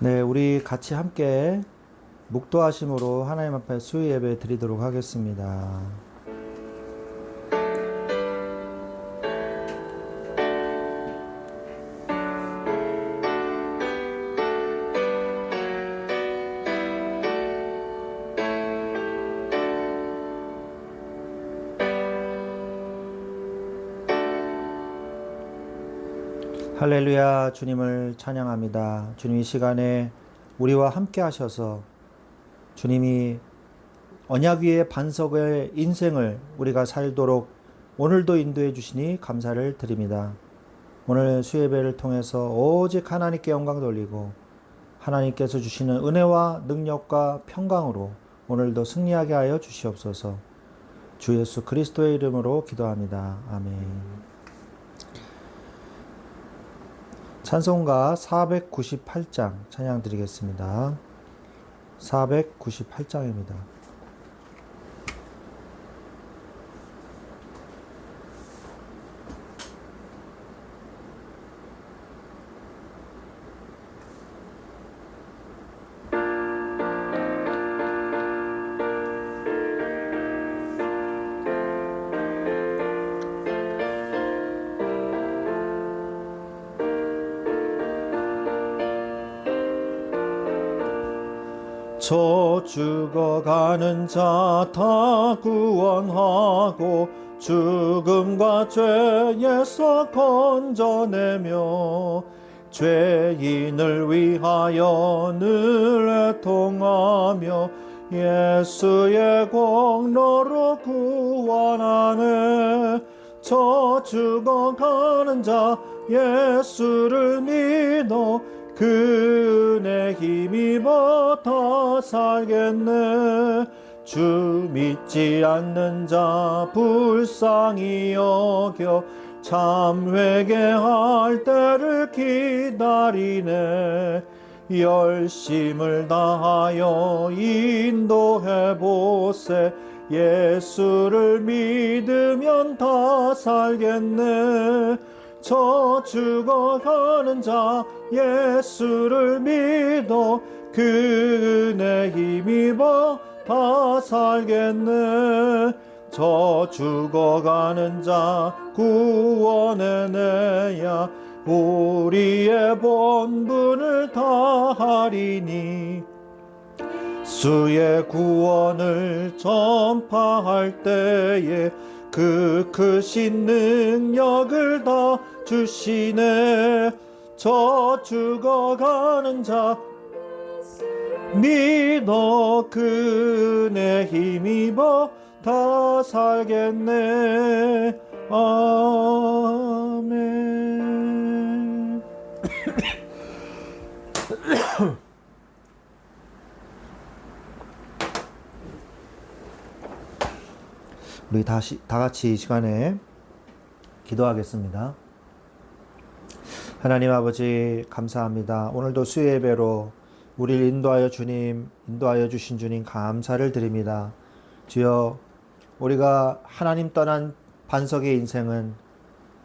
네, 우리 같이 함께 묵도하심으로 하나님 앞에 수요 예배 드리도록 하겠습니다. 할렐루야, 주님을 찬양합니다. 주님 이 시간에 우리와 함께 하셔서 주님이 언약 위의 반석의 인생을 우리가 살도록 오늘도 인도해 주시니 감사를 드립니다. 오늘 수예배를 통해서 오직 하나님께 영광 돌리고 하나님께서 주시는 은혜와 능력과 평강으로 오늘도 승리하게 하여 주시옵소서. 주 예수 그리스도의 이름으로 기도합니다. 아멘. 찬송가 498장 찬양 드리겠습니다. 498장입니다. 저 죽어가는 자 다 구원하고 죽음과 죄에서 건져내며 죄인을 위하여 늘 애통하며 예수의 공로로 구원하네. 저 죽어가는 자 예수를 믿어 그 은혜 힘입어 다 살겠네. 주 믿지 않는 자 불쌍히 여겨 참 회개할 때를 기다리네. 열심을 다하여 인도해보세. 예수를 믿으면 다 살겠네. 저 죽어가는 자 예수를 믿어 그 은혜 힘입어 다 살겠네. 저 죽어가는 자 구원해내야 우리의 본분을 다하리니. 주의 구원을 전파할 때에 그 크신 능력을 다 주시네. 저 죽어가는 자 믿어 그 은혜 힘입어 다 살겠네. 아멘. 우리 다 같이 이 시간에 기도하겠습니다. 하나님 아버지 감사합니다. 오늘도 수요 예배로 우리를 인도하여 주신 주님 감사를 드립니다. 주여, 우리가 하나님 떠난 반석의 인생은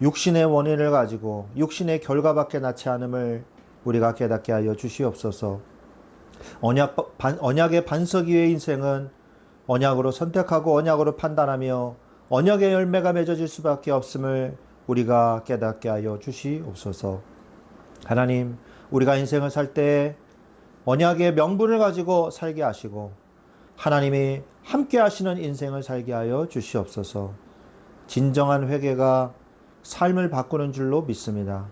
육신의 원인을 가지고 육신의 결과밖에 낳지 않음을 우리가 깨닫게 하여 주시옵소서. 언약의 반석 위의 인생은 언약으로 선택하고 언약으로 판단하며 언약의 열매가 맺어질 수밖에 없음을 우리가 깨닫게 하여 주시옵소서. 하나님, 우리가 인생을 살 때 언약의 명분을 가지고 살게 하시고 하나님이 함께 하시는 인생을 살게 하여 주시옵소서. 진정한 회개가 삶을 바꾸는 줄로 믿습니다.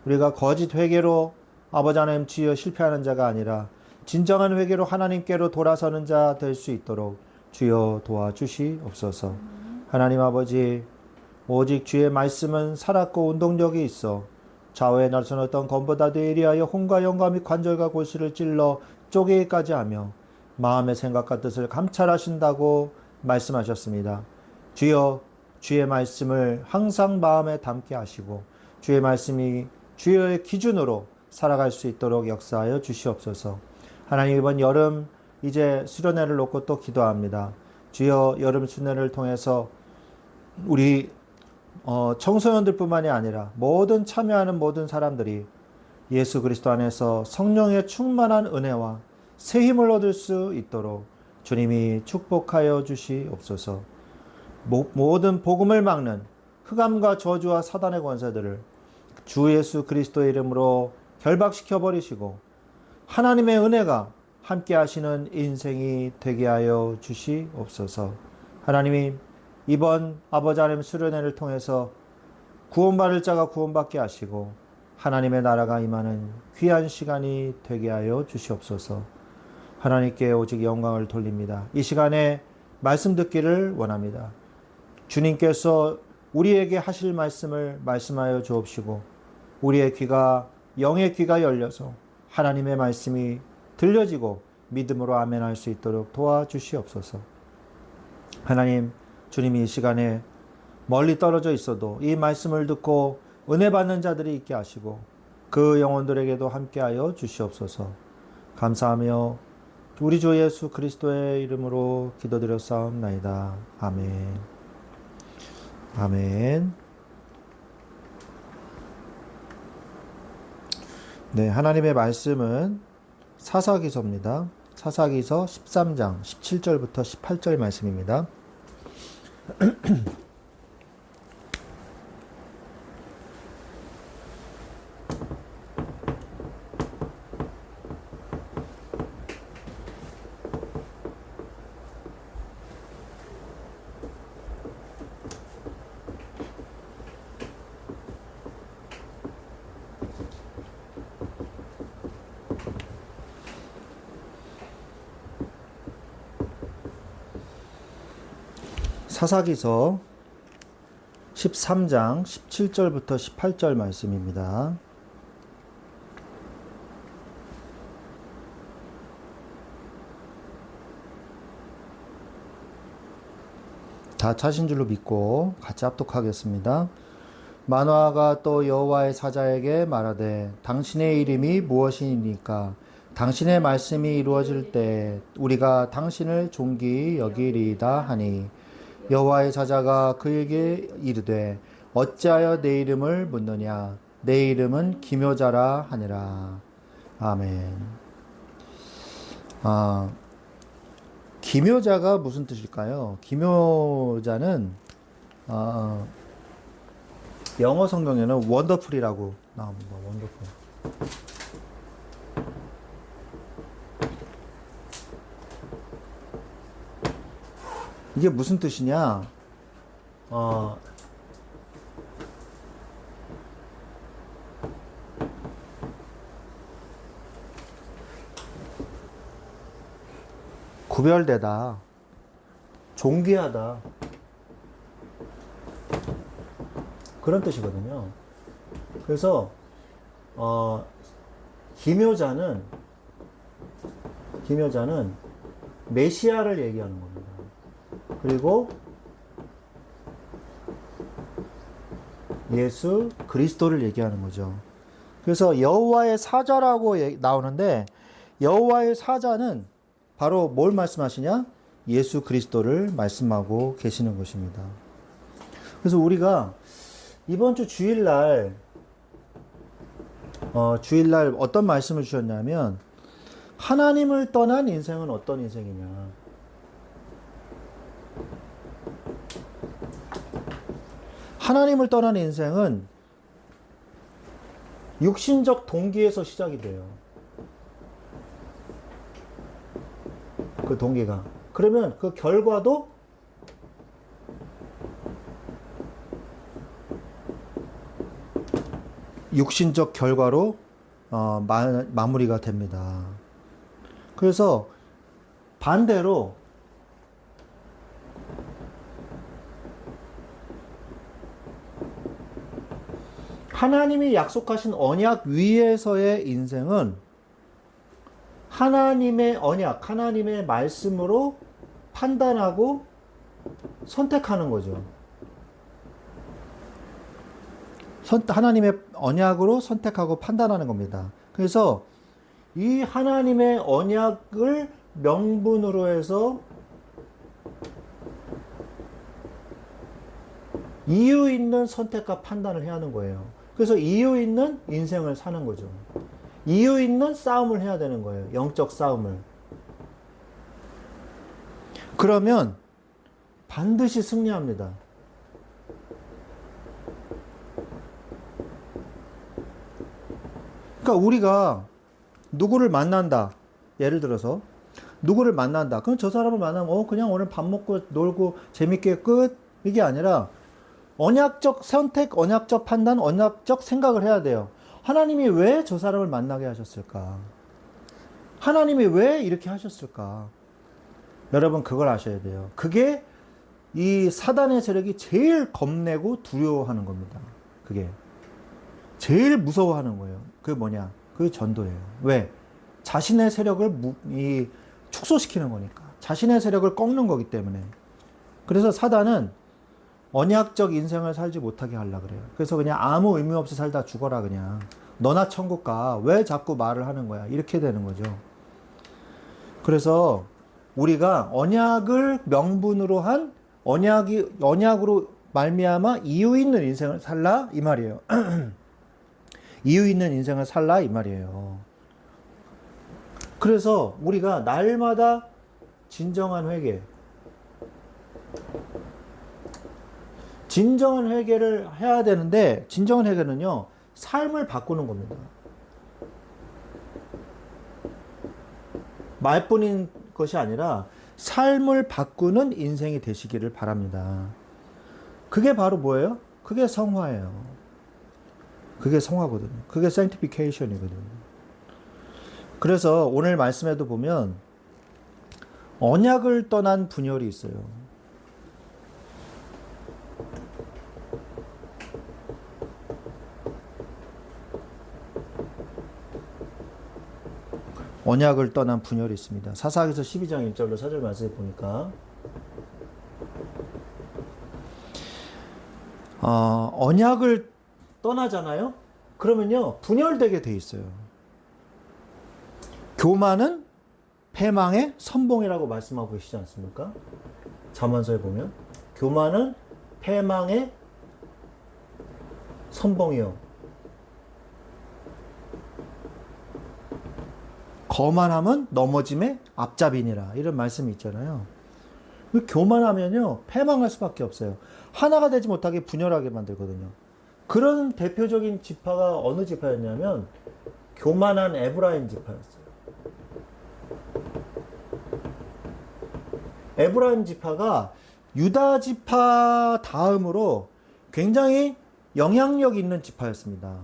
우리가 거짓 회개로 아버지 하나님 주여 실패하는 자가 아니라 진정한 회개로 하나님께로 돌아서는 자 될 수 있도록 주여 도와주시옵소서. 하나님 아버지, 오직 주의 말씀은 살았고 운동력이 있어 좌우에 나서던 검보다도 예리하여 혼과 영과 및 관절과 골수를 찔러 쪼개기까지 하며 마음의 생각과 뜻을 감찰하신다고 말씀하셨습니다. 주여, 주의 말씀을 항상 마음에 담게 하시고 주의 말씀이 주의 기준으로 살아갈 수 있도록 역사하여 주시옵소서. 하나님, 이번 여름 이제 수련회를 놓고 또 기도합니다. 주여, 여름 수련회를 통해서 우리 청소년들 뿐만이 아니라 모든 참여하는 모든 사람들이 예수 그리스도 안에서 성령의 충만한 은혜와 새 힘을 얻을 수 있도록 주님이 축복하여 주시옵소서. 모든 복음을 막는 흑암과 저주와 사단의 권세들을 주 예수 그리스도의 이름으로 결박시켜 버리시고 하나님의 은혜가 함께 하시는 인생이 되게 하여 주시옵소서. 하나님이 이번 아버지 하나님 수련회를 통해서 구원받을 자가 구원받게 하시고 하나님의 나라가 임하는 귀한 시간이 되게 하여 주시옵소서. 하나님께 오직 영광을 돌립니다. 이 시간에 말씀 듣기를 원합니다. 주님께서 우리에게 하실 말씀을 말씀하여 주옵시고 우리의 귀가 영의 귀가 열려서 하나님의 말씀이 들려지고 믿음으로 아멘할 수 있도록 도와주시옵소서. 하나님, 주님이 이 시간에 멀리 떨어져 있어도 이 말씀을 듣고 은혜 받는 자들이 있게 하시고 그 영혼들에게도 함께하여 주시옵소서. 감사하며 우리 주 예수 그리스도의 이름으로 기도드렸사옵나이다. 아멘. 아멘. 네, 하나님의 말씀은 사사기서입니다. 사사기서 13장 17절부터 18절 말씀입니다. 사사기서 13장 17절부터 18절 말씀입니다. 다 찾은 줄로 믿고 같이 합독하겠습니다. 마노아가 또 여호와의 사자에게 말하되 당신의 이름이 무엇이니까 당신의 말씀이 이루어질 때 우리가 당신을 존귀 여기리이다 하니 여호와의 사자가 그에게 이르되 어찌하여 내 이름을 묻느냐 내 이름은 기묘자라 하니라. 아멘. 기묘자가 무슨 뜻일까요? 기묘자는 영어 성경에는 원더풀이라고 나옵니다. 원더풀. 이게 무슨 뜻이냐? 구별되다, 존귀하다, 그런 뜻이거든요. 그래서 기묘자는 메시아를 얘기하는 겁니다. 그리고 예수 그리스도를 얘기하는 거죠. 그래서 여호와의 사자라고 나오는데 여호와의 사자는 바로 뭘 말씀하시냐? 예수 그리스도를 말씀하고 계시는 것입니다. 그래서 우리가 이번 주 주일날 어떤 말씀을 주셨냐면 하나님을 떠난 인생은 어떤 인생이냐? 하나님을 떠난 인생은 육신적 동기에서 시작이 돼요. 그 동기가. 그러면 그 결과도 육신적 결과로 마무리가 됩니다. 그래서 반대로 하나님이 약속하신 언약 위에서의 인생은 하나님의 언약, 하나님의 말씀으로 판단하고 선택하는 거죠. 하나님의 언약으로 선택하고 판단하는 겁니다. 그래서 이 하나님의 언약을 명분으로 해서 이유 있는 선택과 판단을 해야 하는 거예요. 그래서 이유 있는 인생을 사는 거죠. 이유 있는 싸움을 해야 되는 거예요. 영적 싸움을. 그러면 반드시 승리합니다. 그러니까 우리가 누구를 만난다. 예를 들어서 누구를 만난다. 그럼 저 사람을 만나면 그냥 오늘 밥 먹고 놀고 재밌게 끝. 이게 아니라 언약적 선택, 언약적 판단, 언약적 생각을 해야 돼요. 하나님이 왜 저 사람을 만나게 하셨을까? 하나님이 왜 이렇게 하셨을까? 여러분 그걸 아셔야 돼요. 그게 이 사단의 세력이 제일 겁내고 두려워하는 겁니다. 그게 제일 무서워하는 거예요. 그게 뭐냐? 그게 전도예요. 왜? 자신의 세력을 축소시키는 거니까. 자신의 세력을 꺾는 거기 때문에. 그래서 사단은 언약적 인생을 살지 못하게 하려고 그래요. 그래서 그냥 아무 의미 없이 살다 죽어라 그냥. 너나 천국 가. 왜 자꾸 말을 하는 거야? 이렇게 되는 거죠. 그래서 우리가 언약을 명분으로 한 언약으로 말미암아 이유 있는 인생을 살라 이 말이에요. 이유 있는 인생을 살라 이 말이에요. 그래서 우리가 날마다 진정한 회개, 진정한 회개를 해야 되는데 진정한 회개는요 삶을 바꾸는 겁니다. 말뿐인 것이 아니라 삶을 바꾸는 인생이 되시기를 바랍니다. 그게 바로 뭐예요? 그게 성화예요. 그게 성화거든요. 그게 sanctification이거든요. 그래서 오늘 말씀에도 보면 언약을 떠난 분열이 있어요. 언약을 떠난 분열이 있습니다. 사사기서 12장 1절로 4절 말씀에 보니까 언약을 떠나잖아요. 그러면요 분열되게 돼 있어요. 교만은 패망의 선봉이라고 말씀하고 계시지 않습니까? 잠언서에 보면 교만은 패망의 선봉이요. 거만함은 넘어짐의 앞잡이니라. 이런 말씀이 있잖아요. 교만하면요 패망할 수밖에 없어요. 하나가 되지 못하게 분열하게 만들거든요. 그런 대표적인 지파가 어느 지파였냐면 교만한 에브라임 지파였어요. 에브라임 지파가 유다 지파 다음으로 굉장히 영향력 있는 지파였습니다.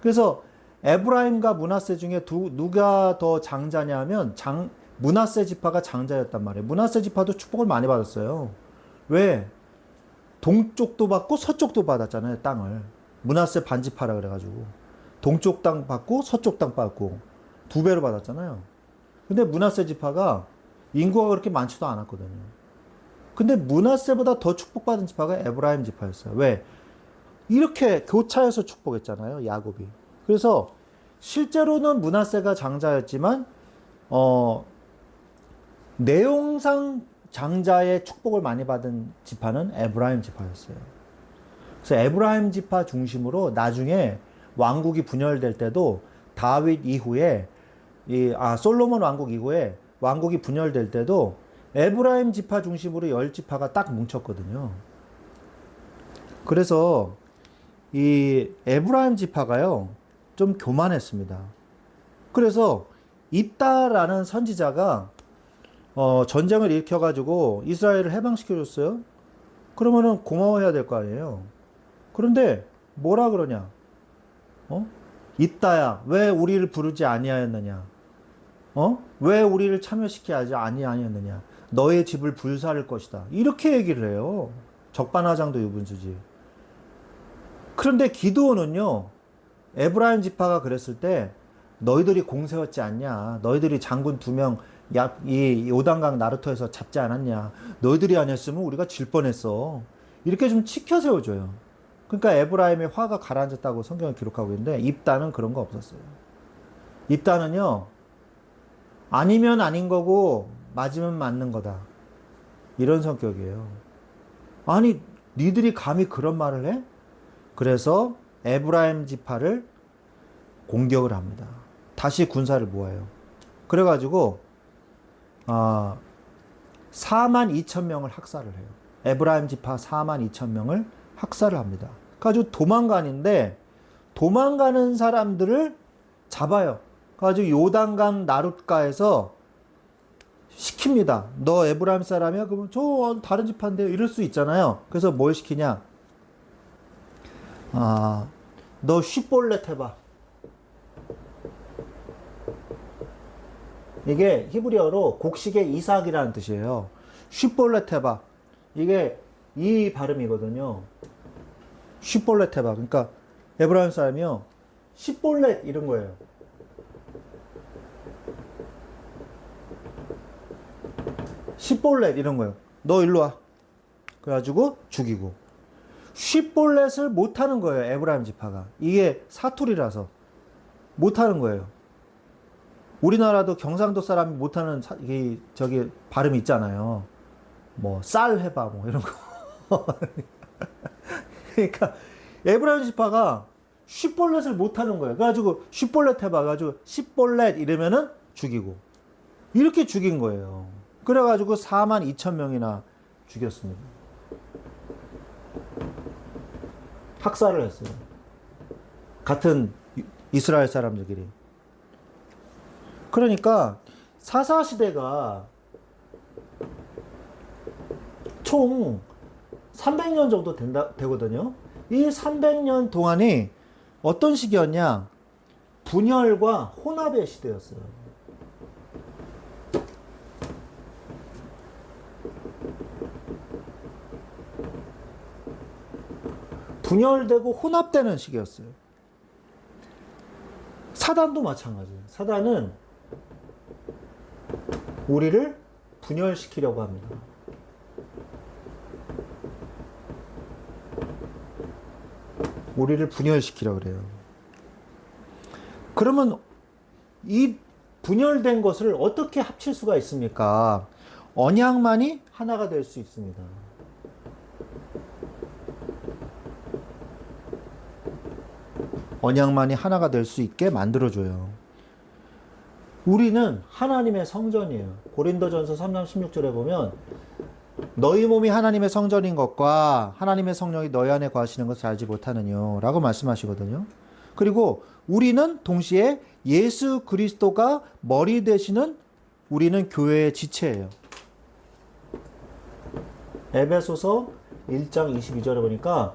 그래서 에브라임과 므낫세 중에 누가 더 장자냐면 므낫세 지파가 장자였단 말이에요. 므낫세 지파도 축복을 많이 받았어요. 왜? 동쪽도 받고 서쪽도 받았잖아요. 땅을. 므낫세 반지파라 그래가지고 동쪽 땅 받고 서쪽 땅 받고 두 배로 받았잖아요. 근데 므낫세 지파가 인구가 그렇게 많지도 않았거든요. 근데 므낫세보다 더 축복받은 지파가 에브라임 지파였어요. 왜? 이렇게 교차해서 축복했잖아요. 야곱이. 그래서 실제로는 므낫세가 장자였지만 내용상 장자의 축복을 많이 받은 지파는 에브라임 지파였어요. 그래서 에브라임 지파 중심으로 나중에 왕국이 분열될 때도 다윗 이후에 솔로몬 왕국 이후에 왕국이 분열될 때도 에브라임 지파 중심으로 10지파가 딱 뭉쳤거든요. 그래서 이 에브라임 지파가요 좀 교만했습니다. 그래서 입다라는 선지자가 전쟁을 일으켜가지고 이스라엘을 해방시켜줬어요. 그러면은 고마워해야 될 거 아니에요. 그런데 뭐라 그러냐? 입다야, 왜 우리를 부르지 아니하였느냐? 왜 우리를 참여시키지 아니하였느냐? 너의 집을 불사를 것이다. 이렇게 얘기를 해요. 적반하장도 유분수지. 그런데 기드온은요, 에브라임 지파가 그랬을 때 너희들이 공세웠지 않냐? 너희들이 장군 2명 이 요단강 나루토에서 잡지 않았냐? 너희들이 아니었으면 우리가 질 뻔했어. 이렇게 좀 치켜 세워줘요. 그러니까 에브라임의 화가 가라앉았다고 성경을 기록하고 있는데 입다는 그런 거 없었어요. 입다는요, 아니면 아닌 거고 맞으면 맞는 거다. 이런 성격이에요. 아니, 니들이 감히 그런 말을 해? 그래서 에브라임 지파를 공격을 합니다. 다시 군사를 모아요. 그래가지고 4만 2천 명을 학살을 해요. 에브라임 지파 4만 2천 명을 학살을 합니다. 그래가지고 도망가는 사람들을 잡아요. 그래가지고 요단강 나룻가에서 시킵니다. 너 에브라임 사람이야? 그러면 저 다른 지파인데요. 이럴 수 있잖아요. 그래서 뭘 시키냐? 너 쉿볼렛 해봐. 이게 히브리어로 곡식의 이삭이라는 뜻이에요. 쉿볼렛 해봐. 이게 이 발음이거든요. 쉿볼렛 해봐. 그러니까 에브라임 사람이요. 쉿볼렛 이런 거예요. 쉿볼렛 이런 거예요. 너 일로 와. 그래가지고 죽이고. 쉿볼렛을 못하는 거예요. 에브라임 지파가. 이게 사투리라서 못하는 거예요. 우리나라도 경상도 사람이 못하는 저기 발음이 있잖아요. 뭐 쌀 해봐 뭐 이런 거. 그러니까 에브라임 지파가 쉿볼렛을 못하는 거예요. 그래가지고 쉿볼렛 해봐. 그래가지고 쉿볼렛 이러면은 죽이고 이렇게 죽인 거예요. 그래가지고 4만 2천 명이나 죽였습니다. 학살을 했어요. 같은 이스라엘 사람들끼리. 그러니까 사사시대가 총 300년 정도 되거든요. 이 300년 동안이 어떤 시기였냐? 분열과 혼합의 시대였어요. 분열되고 혼합되는 시기였어요. 사단도 마찬가지예요. 사단은 우리를 분열시키려고 합니다. 우리를 분열시키려고 그래요. 그러면 이 분열된 것을 어떻게 합칠 수가 있습니까? 언약만이 하나가 될 수 있습니다. 언약만이 하나가 될 수 있게 만들어줘요. 우리는 하나님의 성전이에요. 고린도전서 3장 16절에 보면 너희 몸이 하나님의 성전인 것과 하나님의 성령이 너희 안에 거하시는 것을 알지 못하느뇨 라고 말씀하시거든요. 그리고 우리는 동시에 예수 그리스도가 머리 되시는 우리는 교회의 지체예요. 에베소서 1장 22절에 보니까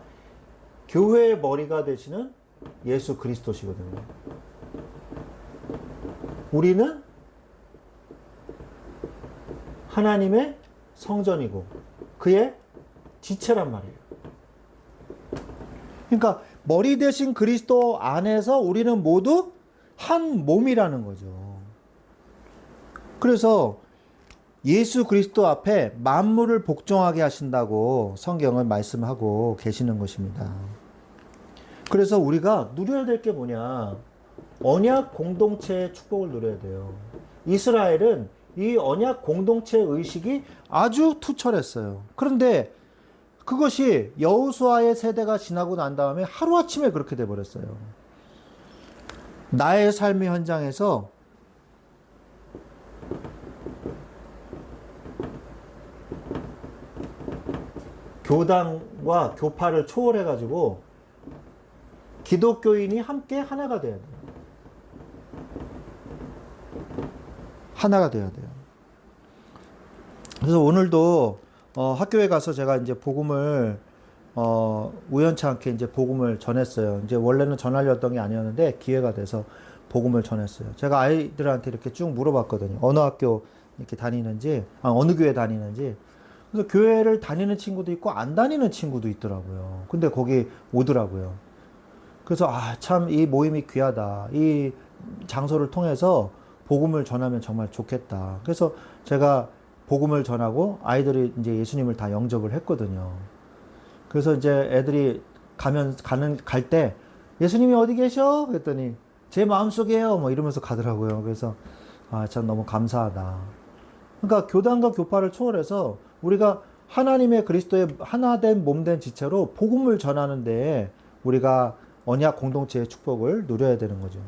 교회의 머리가 되시는 예수 그리스도시거든요. 우리는 하나님의 성전이고 그의 지체란 말이에요. 그러니까 머리 대신 그리스도 안에서 우리는 모두 한 몸이라는 거죠. 그래서 예수 그리스도 앞에 만물을 복종하게 하신다고 성경은 말씀하고 계시는 것입니다. 그래서 우리가 누려야 될 게 뭐냐? 언약 공동체의 축복을 누려야 돼요. 이스라엘은 이 언약 공동체 의식이 아주 투철했어요. 그런데 그것이 여호수아의 세대가 지나고 난 다음에 하루아침에 그렇게 돼버렸어요. 나의 삶의 현장에서 교단과 교파를 초월해가지고 기독교인이 함께 하나가 돼야 돼요. 하나가 돼야 돼요. 그래서 오늘도 학교에 가서 제가 이제 복음을 우연치 않게 이제 복음을 전했어요. 이제 원래는 전하려 했던 게 아니었는데 기회가 돼서 복음을 전했어요. 제가 아이들한테 이렇게 쭉 물어봤거든요. 어느 학교 이렇게 다니는지, 어느 교회 다니는지. 그래서 교회를 다니는 친구도 있고 안 다니는 친구도 있더라고요. 근데 거기 오더라고요. 그래서 참 이 모임이 귀하다. 이 장소를 통해서 복음을 전하면 정말 좋겠다. 그래서 제가 복음을 전하고 아이들이 이제 예수님을 다 영접을 했거든요. 그래서 이제 애들이 갈 때 예수님이 어디 계셔? 그랬더니 제 마음속에요. 뭐 이러면서 가더라고요. 그래서 참 너무 감사하다. 그러니까 교단과 교파를 초월해서 우리가 하나님의 그리스도의 하나된 몸된 지체로 복음을 전하는데 우리가 언약 공동체의 축복을 누려야 되는 거죠.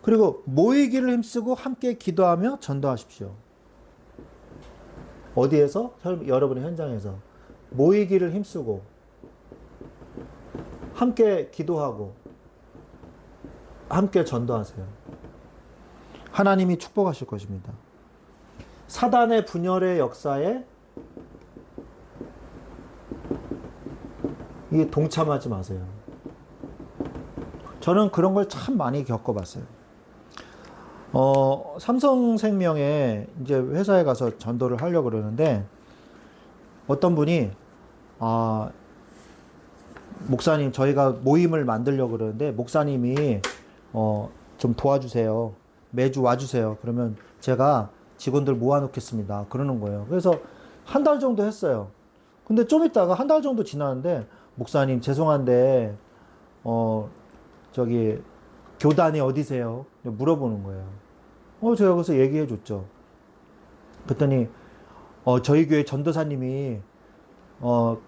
그리고 모이기를 힘쓰고 함께 기도하며 전도하십시오. 어디에서? 여러분의 현장에서. 모이기를 힘쓰고 함께 기도하고 함께 전도하세요. 하나님이 축복하실 것입니다. 사단의 분열의 역사에 이 동참하지 마세요. 저는 그런 걸 참 많이 겪어봤어요. 삼성생명에 이제 회사에 가서 전도를 하려고 그러는데 어떤 분이 목사님 저희가 모임을 만들려고 그러는데 목사님이 좀 도와주세요. 매주 와주세요. 그러면 제가 직원들 모아놓겠습니다. 그러는 거예요. 그래서 한 달 정도 했어요. 근데 좀 있다가 한 달 정도 지났는데 목사님 죄송한데 저기 교단이 어디세요? 물어보는 거예요. 제가 그래서 얘기해 줬죠. 그랬더니 저희 교회 전도사님이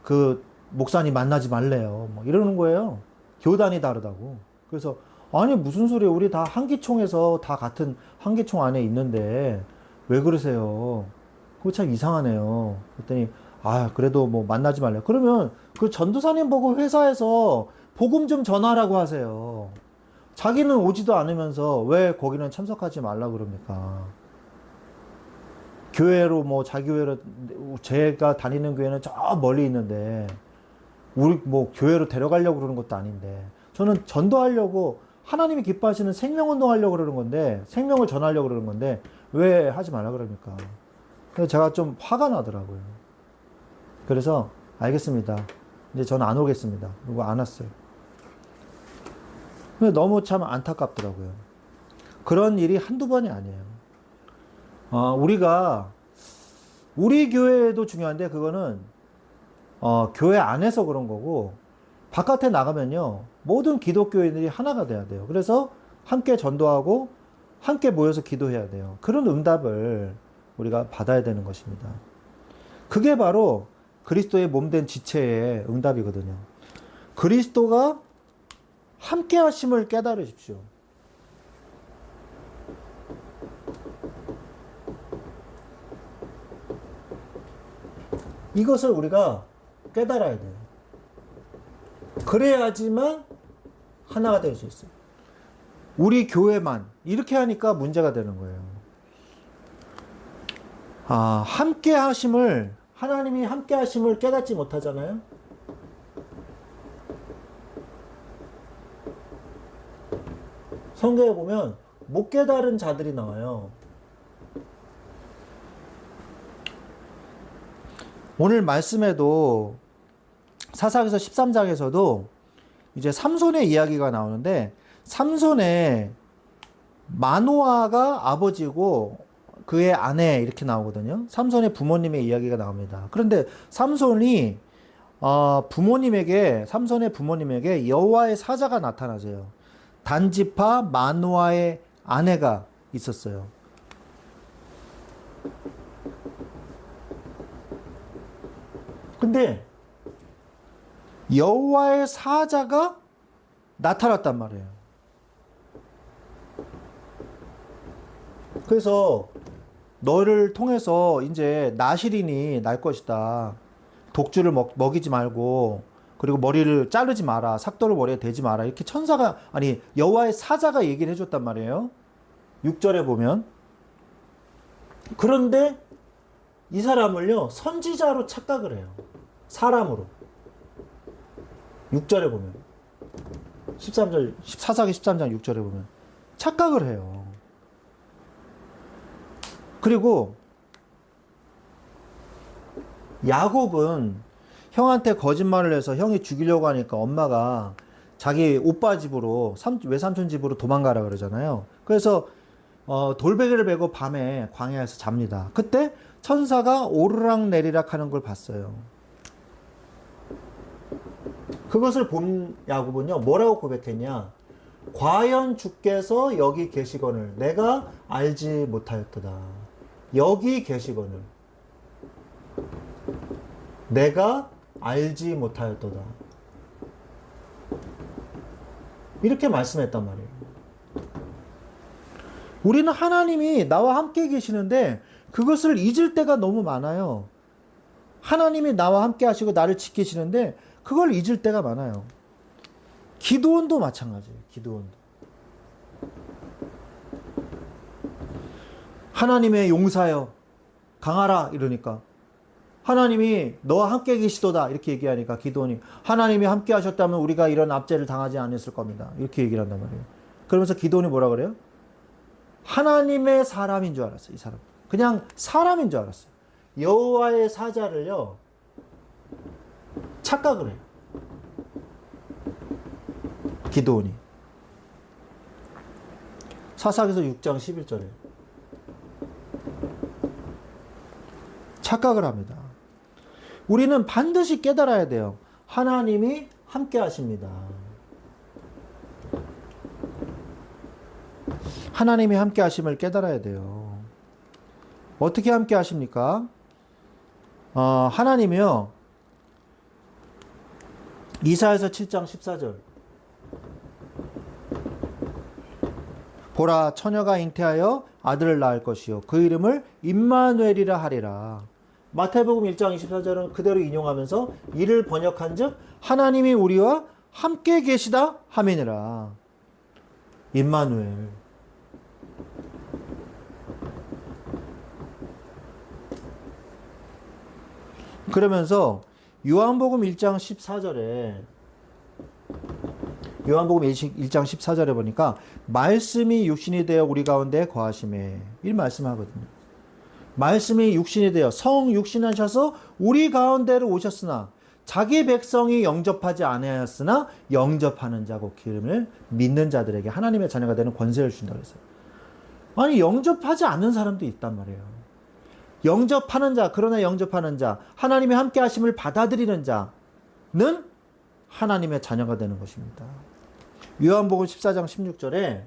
그 목사님 만나지 말래요. 뭐 이러는 거예요. 교단이 다르다고. 그래서 아니 무슨 소리예요? 우리 다 한기총에서 다 같은 한기총 안에 있는데 왜 그러세요? 그거 참 이상하네요. 그랬더니 그래도 뭐 만나지 말래요. 그러면 그 전도사님 보고 회사에서 복음 좀 전하라고 하세요. 자기는 오지도 않으면서 왜 거기는 참석하지 말라고 그럽니까? 교회로 뭐 자기 교회로 제가 다니는 교회는 저 멀리 있는데 우리 뭐 교회로 데려가려고 그러는 것도 아닌데 저는 전도하려고 하나님이 기뻐하시는 생명운동 하려고 그러는 건데 생명을 전하려고 그러는 건데 왜 하지 말라 그럽니까? 그래서 제가 좀 화가 나더라고요. 그래서 알겠습니다. 이제 저는 안 오겠습니다. 그리고 안 왔어요. 너무 참 안타깝더라고요. 그런 일이 한두 번이 아니에요. 우리 교회도 중요한데 그거는 교회 안에서 그런 거고 바깥에 나가면요 모든 기독교인들이 하나가 돼야 돼요. 그래서 함께 전도하고 함께 모여서 기도해야 돼요. 그런 응답을 우리가 받아야 되는 것입니다. 그게 바로 그리스도의 몸된 지체의 응답이거든요. 그리스도가 함께 하심을 깨달으십시오. 이것을 우리가 깨달아야 돼요. 그래야지만 하나가 될 수 있어요. 우리 교회만 이렇게 하니까 문제가 되는 거예요. 함께 하심을 하나님이 함께 하심을 깨닫지 못하잖아요. 성경에 보면 못 깨달은 자들이 나와요. 오늘 말씀에도 사사기서 13장에서도 이제 삼손의 이야기가 나오는데 삼손의 마노아가 아버지고 그의 아내 이렇게 나오거든요. 삼손의 부모님의 이야기가 나옵니다. 그런데 삼손의 부모님에게 여호와의 사자가 나타나세요. 단지파 마노아의 아내가 있었어요. 근데 여호와의 사자가 나타났단 말이에요. 그래서 너를 통해서 이제 나실인이 날 것이다. 독주를 먹이지 말고 그리고 머리를 자르지 마라. 삭도를 머리에 대지 마라. 이렇게 여호와의 사자가 얘기를 해줬단 말이에요. 6절에 보면. 그런데 이 사람을요 선지자로 착각을 해요. 사람으로. 6절에 보면 13절 사사기 13장 6절에 보면 착각을 해요. 그리고 야곱은 형한테 거짓말을 해서 형이 죽이려고 하니까 엄마가 자기 오빠 집으로 외삼촌 집으로 도망가라 그러잖아요. 그래서 돌베개를 베고 밤에 광야에서 잡니다. 그때 천사가 오르락 내리락 하는 걸 봤어요. 그것을 본 야곱은요 뭐라고 고백했냐? 과연 주께서 여기 계시거늘 내가 알지 못하였도다. 여기 계시거늘 내가 알지 못하였도다. 이렇게 말씀했단 말이에요. 우리는 하나님이 나와 함께 계시는데 그것을 잊을 때가 너무 많아요. 하나님이 나와 함께 하시고 나를 지키시는데 그걸 잊을 때가 많아요. 기도원도 마찬가지예요. 기도원도. 하나님의 용사여 강하라 이러니까 하나님이 너와 함께 계시도다 이렇게 얘기하니까 기도원이 하나님이 함께 하셨다면 우리가 이런 압제를 당하지 않았을 겁니다. 이렇게 얘기를 한단 말이에요. 그러면서 기도원이 뭐라 그래요? 하나님의 사람인 줄 알았어요. 이 사람. 그냥 사람인 줄 알았어요. 여호와의 사자를요. 착각을 해요. 기도원이. 사사기서 6장 11절에 착각을 합니다. 우리는 반드시 깨달아야 돼요. 하나님이 함께 하십니다. 하나님이 함께 하심을 깨달아야 돼요. 어떻게 함께 하십니까? 하나님이요. 이사야서 7장 14절. 보라 처녀가 잉태하여 아들을 낳을 것이요 그 이름을 임마누엘이라 하리라. 마태복음 1장 24절은 그대로 인용하면서 이를 번역한즉 하나님이 우리와 함께 계시다 하미니라. 임마누엘. 그러면서 요한복음 1장 14절에 요한복음 1장 14절에 보니까 말씀이 육신이 되어 우리 가운데 거하심에 이 말씀하거든요. 말씀이 육신이 되어 성육신하셔서 우리 가운데로 오셨으나 자기 백성이 영접하지 아니하였으나 영접하는 자고 기름을 믿는 자들에게 하나님의 자녀가 되는 권세를 주신다고 했어요. 아니 영접하지 않는 사람도 있단 말이에요. 영접하는 자, 그러나 영접하는 자, 하나님의 함께 하심을 받아들이는 자는 하나님의 자녀가 되는 것입니다. 요한복음 14장 16절에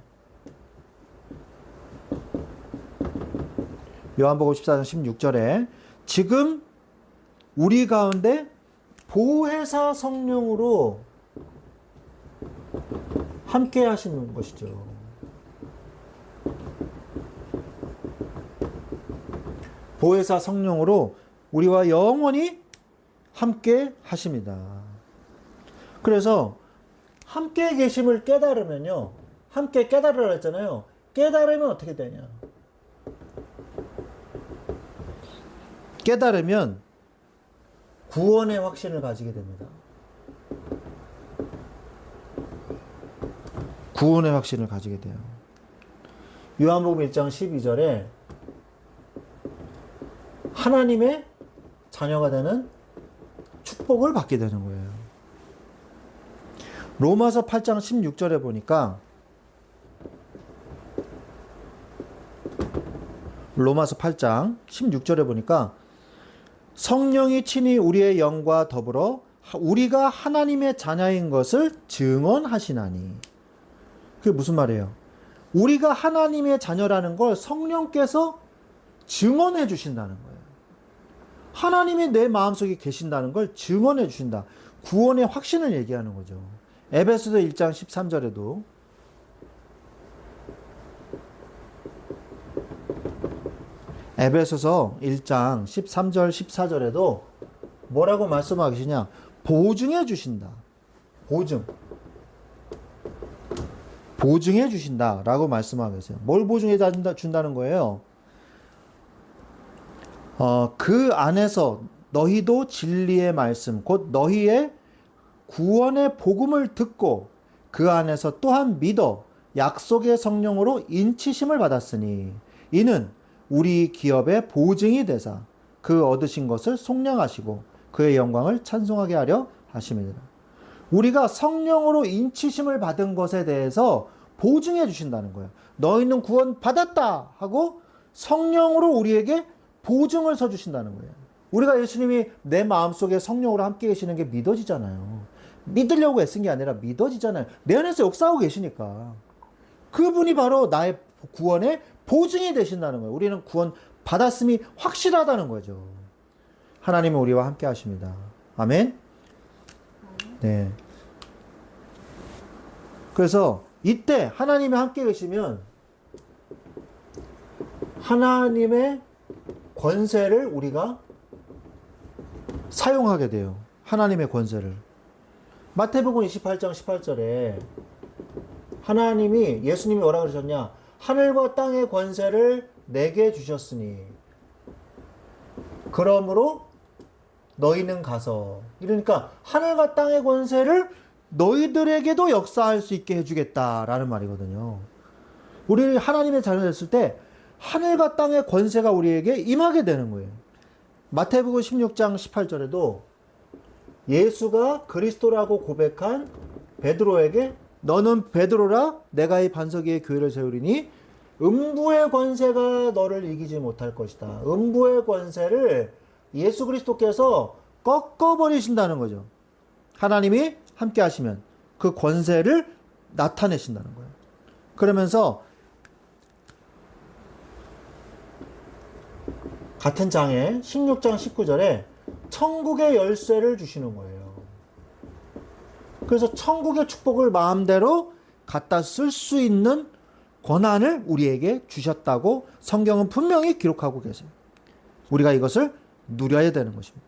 요한복음 14장 16절에 지금 우리 가운데 보혜사 성령으로 함께 하시는 것이죠. 보혜사 성령으로 우리와 영원히 함께 하십니다. 그래서 함께 계심을 깨달으면요. 함께 깨달으라 했잖아요. 깨달으면 어떻게 되냐. 깨달으면 구원의 확신을 가지게 됩니다. 구원의 확신을 가지게 돼요. 요한복음 1장 12절에 하나님의 자녀가 되는 축복을 받게 되는 거예요. 로마서 8장 16절에 보니까 로마서 8장 16절에 보니까 성령이 친히 우리의 영과 더불어 우리가 하나님의 자녀인 것을 증언하시나니. 그게 무슨 말이에요? 우리가 하나님의 자녀라는 걸 성령께서 증언해 주신다는 거예요. 하나님이 내 마음속에 계신다는 걸 증언해 주신다. 구원의 확신을 얘기하는 거죠. 에베소서 1장 13절에도 에베소서 1장 13절 14절에도 뭐라고 말씀하고 계시냐? 보증해 주신다. 보증해 주신다라고 말씀하고 계세요. 뭘 보증해 준다는 거예요? 그 안에서 너희도 진리의 말씀 곧 너희의 구원의 복음을 듣고 그 안에서 또한 믿어 약속의 성령으로 인치심을 받았으니 이는 우리 기업의 보증이 되사 그 얻으신 것을 속량하시고 그의 영광을 찬송하게 하려 하심이니라. 우리가 성령으로 인치심을 받은 것에 대해서 보증해 주신다는 거예요. 너희는 구원 받았다 하고 성령으로 우리에게 보증을 서주신다는 거예요. 우리가 예수님이 내 마음속에 성령으로 함께 계시는 게 믿어지잖아요. 믿으려고 애쓴 게 아니라 믿어지잖아요. 내 안에서 역사하고 계시니까. 그분이 바로 나의 구원의 보증이 되신다는 거예요. 우리는 구원 받았음이 확실하다는 거죠. 하나님은 우리와 함께 하십니다. 아멘? 네. 그래서 이때 하나님이 함께 계시면 하나님의 권세를 우리가 사용하게 돼요. 하나님의 권세를. 마태복음 28장 18절에 하나님이, 예수님이 뭐라 그러셨냐? 하늘과 땅의 권세를 내게 주셨으니 그러므로 너희는 가서. 이러니까 하늘과 땅의 권세를 너희들에게도 역사할 수 있게 해주겠다라는 말이거든요. 우리 하나님의 자녀 됐을 때 하늘과 땅의 권세가 우리에게 임하게 되는 거예요. 마태복음 16장 18절에도 예수가 그리스도라고 고백한 베드로에게 너는 베드로라 내가 이 반석 위에 교회를 세우리니 음부의 권세가 너를 이기지 못할 것이다. 음부의 권세를 예수 그리스도께서 꺾어버리신다는 거죠. 하나님이 함께 하시면 그 권세를 나타내신다는 거예요. 그러면서 같은 장에 16장 19절에 천국의 열쇠를 주시는 거예요. 그래서 천국의 축복을 마음대로 갖다 쓸 수 있는 권한을 우리에게 주셨다고 성경은 분명히 기록하고 계세요. 우리가 이것을 누려야 되는 것입니다.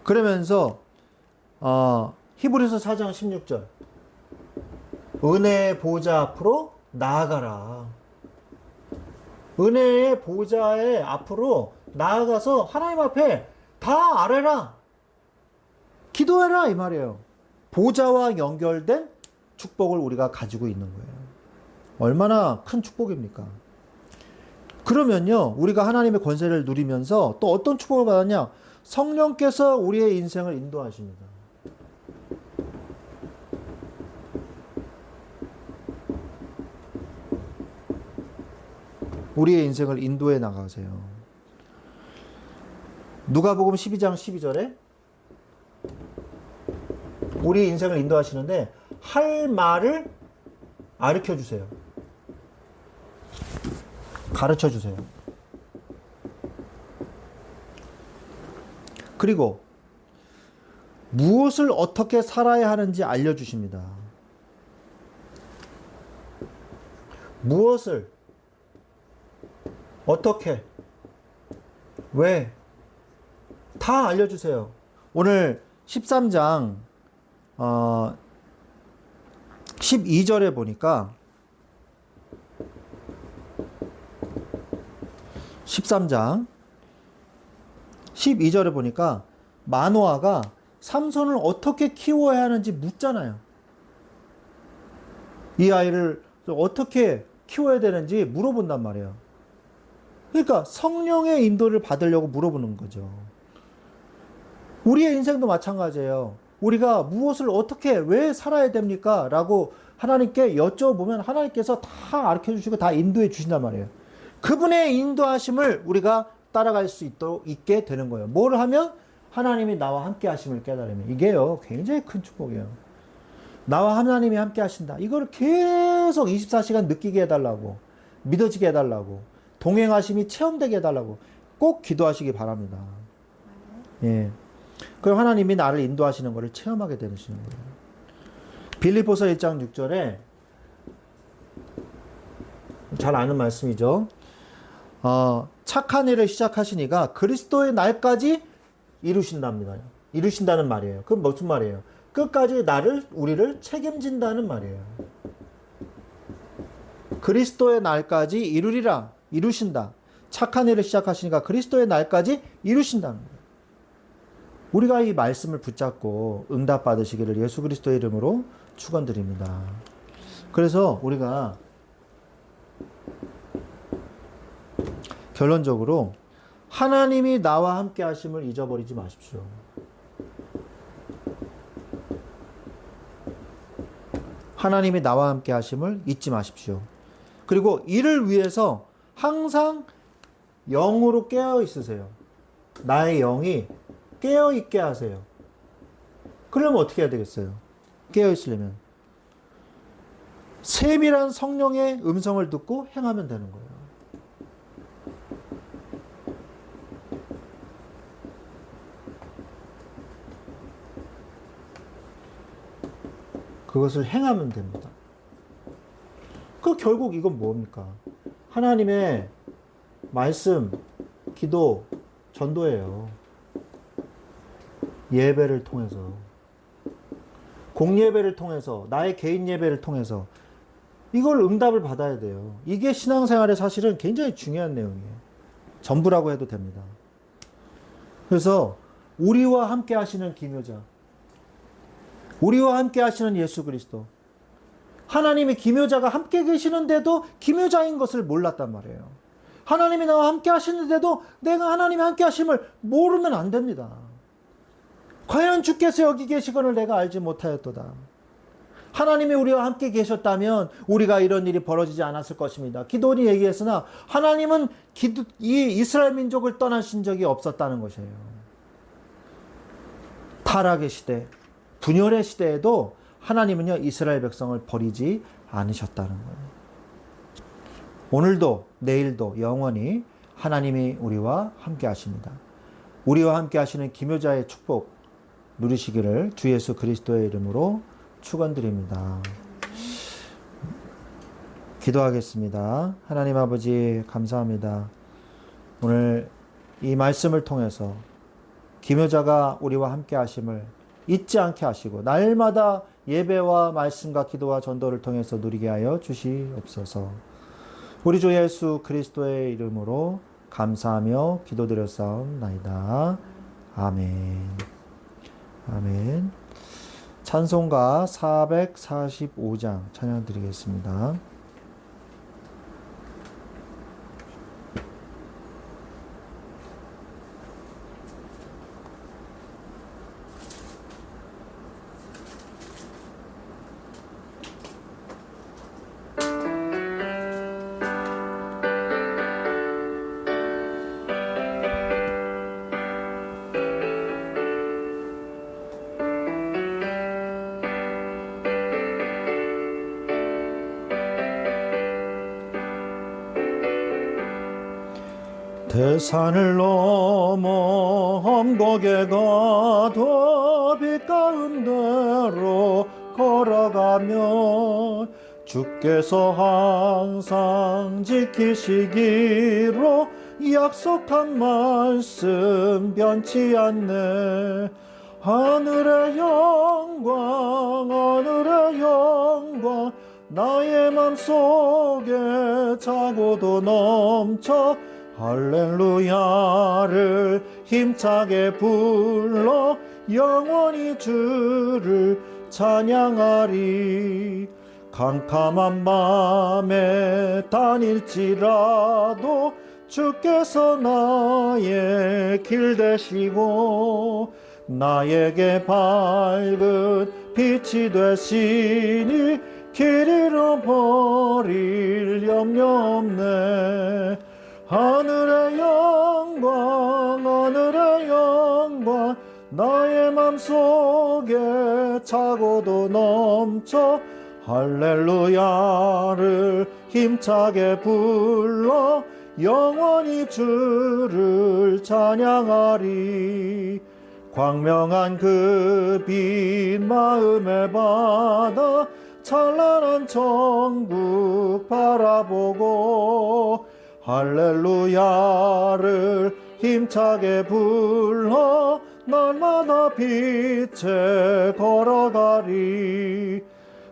그러면서 히브리서 4장 16절 은혜의 보좌 앞으로 나아가라. 은혜의 보좌의 앞으로 나아가서 하나님 앞에 다 아뢰라. 기도해라 이 말이에요. 보좌와 연결된 축복을 우리가 가지고 있는 거예요. 얼마나 큰 축복입니까? 그러면요, 우리가 하나님의 권세를 누리면서 또 어떤 축복을 받았냐? 성령께서 우리의 인생을 인도하십니다. 우리의 인생을 인도해 나가세요. 누가복음 12장 12절에 우리 인생을 인도하시는데 할 말을 가르쳐 주세요. 가르쳐 주세요. 그리고 무엇을 어떻게 살아야 하는지 알려주십니다. 무엇을 어떻게 왜 다 알려주세요. 오늘 13장 12절에 보니까 13장 12절에 보니까 마노아가 삼손을 어떻게 키워야 하는지 묻잖아요. 이 아이를 어떻게 키워야 되는지 물어본단 말이에요. 그러니까 성령의 인도를 받으려고 물어보는 거죠. 우리의 인생도 마찬가지예요. 우리가 무엇을 어떻게 왜 살아야 됩니까? 라고 하나님께 여쭤보면 하나님께서 다 가르쳐 주시고 다 인도해 주신단 말이에요. 그분의 인도하심을 우리가 따라갈 수 있게 되는 거예요. 뭘 하면? 하나님이 나와 함께 하심을 깨달으면. 이게요, 굉장히 큰 축복이에요. 나와 하나님이 함께 하신다. 이걸 계속 24시간 느끼게 해달라고, 믿어지게 해달라고, 동행하심이 체험되게 해달라고 꼭 기도하시기 바랍니다. 예. 그럼 하나님이 나를 인도하시는 것을 체험하게 되시는 거예요. 빌립보서 1장 6절에 잘 아는 말씀이죠. 착한 일을 시작하시니가 그리스도의 날까지 이루신답니다. 이루신다는 말이에요. 그럼 무슨 말이에요? 끝까지 우리를 책임진다는 말이에요. 그리스도의 날까지 이루리라. 이루신다. 착한 일을 시작하시니까 그리스도의 날까지 이루신다는 거예요. 우리가 이 말씀을 붙잡고 응답 받으시기를 예수 그리스도의 이름으로 축원드립니다. 그래서 우리가 결론적으로 하나님이 나와 함께 하심을 잊어버리지 마십시오. 하나님이 나와 함께 하심을 잊지 마십시오. 그리고 이를 위해서 항상 영으로 깨어 있으세요. 나의 영이 깨어 있게 하세요. 그러면 어떻게 해야 되겠어요? 깨어 있으려면 세밀한 성령의 음성을 듣고 행하면 되는 거예요. 그것을 행하면 됩니다. 그 결국 이건 뭡니까? 하나님의 말씀, 기도, 전도예요. 예배를 통해서, 공예배를 통해서, 나의 개인 예배를 통해서 이걸 응답을 받아야 돼요. 이게 신앙생활에 사실은 굉장히 중요한 내용이에요. 전부라고 해도 됩니다. 그래서 우리와 함께 하시는 기묘자, 우리와 함께 하시는 예수 그리스도, 하나님의 기묘자가 함께 계시는데도 기묘자인 것을 몰랐단 말이에요. 하나님이 나와 함께 하시는데도 내가 하나님의 함께 하심을 모르면 안 됩니다. 과연 주께서 여기 계시거늘 내가 알지 못하였도다. 하나님이 우리와 함께 계셨다면 우리가 이런 일이 벌어지지 않았을 것입니다. 기도원이 얘기했으나 하나님은 이 이스라엘 민족을 떠나신 적이 없었다는 것이에요. 타락의 시대, 분열의 시대에도 하나님은요 이스라엘 백성을 버리지 않으셨다는 거예요. 오늘도 내일도 영원히 하나님이 우리와 함께 하십니다. 우리와 함께 하시는 기묘자의 축복 누리시기를 주 예수 그리스도의 이름으로 축원드립니다. 기도하겠습니다. 하나님 아버지 감사합니다. 오늘 이 말씀을 통해서 기묘자가 우리와 함께 하심을 잊지 않게 하시고 날마다 예배와 말씀과 기도와 전도를 통해서 누리게 하여 주시옵소서. 우리 주 예수 그리스도의 이름으로 감사하며 기도드렸사옵나이다. 아멘. 아멘. 찬송가 445장 찬양 드리겠습니다. 대산을 넘어 험곡에 가도 빛 가운데로 걸어가면 주께서 항상 지키시기로 약속한 말씀 변치 않네. 하늘의 영광 하늘의 영광 나의 맘속에 차고도 넘쳐 할렐루야를 힘차게 불러 영원히 주를 찬양하리. 캄캄한 밤에 다닐지라도 주께서 나의 길 되시고 나에게 밝은 빛이 되시니 길 잃어버릴 염려 없네. 하늘의 영광 하늘의 영광 나의 맘속에 차고도 넘쳐 할렐루야를 힘차게 불러 영원히 주를 찬양하리. 광명한 그 빛 마음에 받아 찬란한 천국 바라보고 할렐루야를 힘차게 불러 날마다 빛에 걸어가리.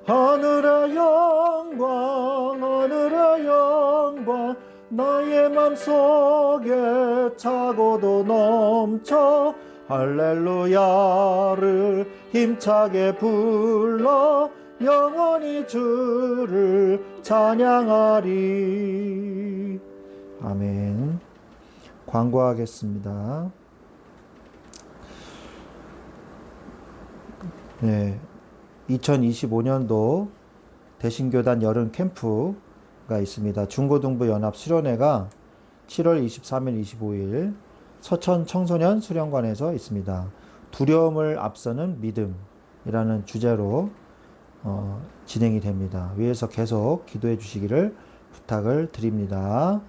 하늘의 영광 하늘의 영광 나의 맘속에 차고도 넘쳐 할렐루야를 힘차게 불러 영원히 주를 찬양하리. 아멘. 광고하겠습니다. 네, 2025년도 대신교단 여름 캠프가 있습니다. 중고등부 연합 수련회가 7월 23일, 25일 서천 청소년 수련관에서 있습니다. 두려움을 앞서는 믿음이라는 주제로 진행이 됩니다. 위에서 계속 기도해 주시기를 부탁을 드립니다.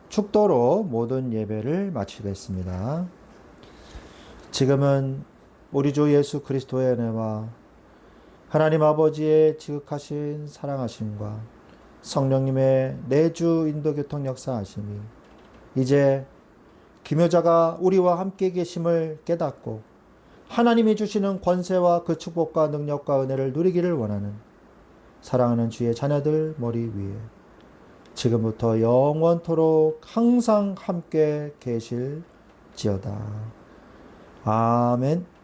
축도로 모든 예배를 마치겠습니다. 지금은 우리 주 예수 그리스도의 은혜와 하나님 아버지의 지극하신 사랑하심과 성령님의 내주 인도교통 역사하심이 이제 기묘자가 우리와 함께 계심을 깨닫고 하나님이 주시는 권세와 그 축복과 능력과 은혜를 누리기를 원하는 사랑하는 주의 자녀들 머리 위에 지금부터 영원토록 항상 함께 계실지어다. 아멘.